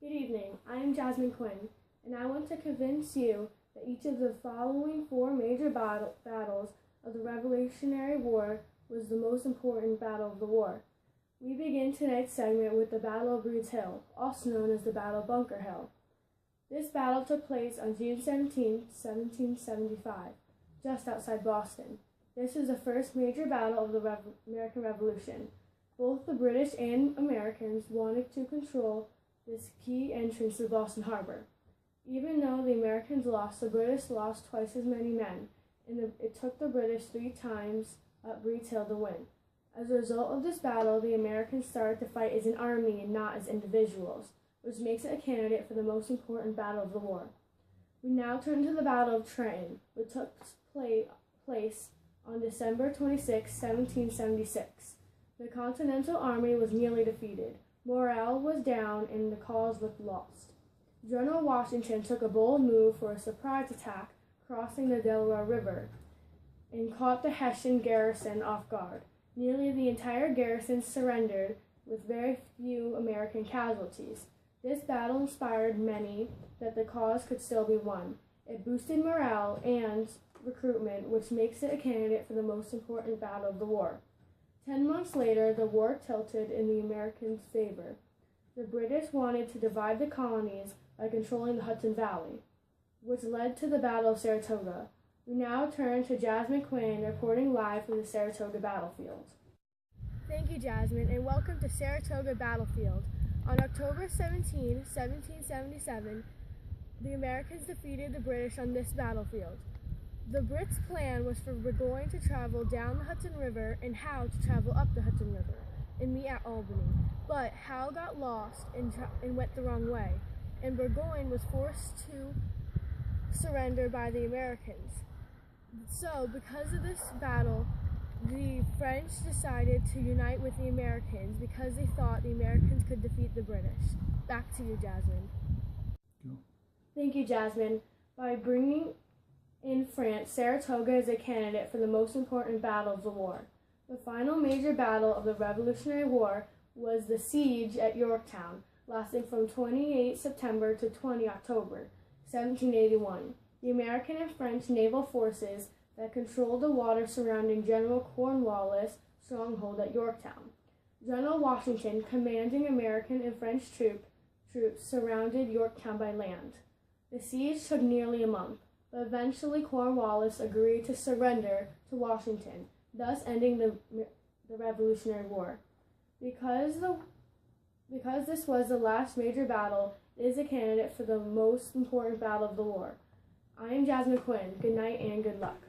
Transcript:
Good evening. I am Jasmine Quinn, and I want to convince you that each of the following four major battles of the Revolutionary War was the most important battle of the war. We begin tonight's segment with the Battle of Breed's Hill, also known as the Battle of Bunker Hill. This battle took place on June 17, 1775, just outside Boston. This is the first major battle of the American Revolution. Both the British and Americans wanted to control this key entrance to Boston Harbor. Even though the Americans lost, the British lost twice as many men, and it took the British 3 times at Breed's Hill to win. As a result of this battle, the Americans started to fight as an army and not as individuals, which makes it a candidate for the most important battle of the war. We now turn to the Battle of Trenton, which took place on December 26, 1776. The Continental Army was nearly defeated. Morale was down and the cause looked lost. General Washington took a bold move for a surprise attack crossing the Delaware River and caught the Hessian garrison off guard. Nearly the entire garrison surrendered with very few American casualties. This battle inspired many that the cause could still be won. It boosted morale and recruitment, which makes it a candidate for the most important battle of the war. 10 months later, the war tilted in the Americans' favor. The British wanted to divide the colonies by controlling the Hudson Valley, which led to the Battle of Saratoga. We now turn to Jasmine Quinn reporting live from the Saratoga battlefield. Thank you, Jasmine, and welcome to Saratoga Battlefield. On October 17, 1777, the Americans defeated the British on this battlefield. The Brits' plan was for Burgoyne to travel down the Hudson River and Howe to travel up the Hudson River and meet at Albany. But Howe got lost and went the wrong way, and Burgoyne was forced to surrender by the Americans. So, because of this battle, the French decided to unite with the Americans because they thought the Americans could defeat the British. Back to you, Jasmine. Go. Thank you, Jasmine. By bringing in France, Saratoga is a candidate for the most important battle of the war. The final major battle of the Revolutionary War was the siege at Yorktown, lasting from 28 September to 20 October, 1781. The American and French naval forces that controlled the water surrounding General Cornwallis' stronghold at Yorktown. General Washington, commanding American and French troops, surrounded Yorktown by land. The siege took nearly a month, but eventually Cornwallis agreed to surrender to Washington, thus ending the Revolutionary War. Because this was the last major battle, it is a candidate for the most important battle of the war. I am Jasmine Quinn. Good night and good luck.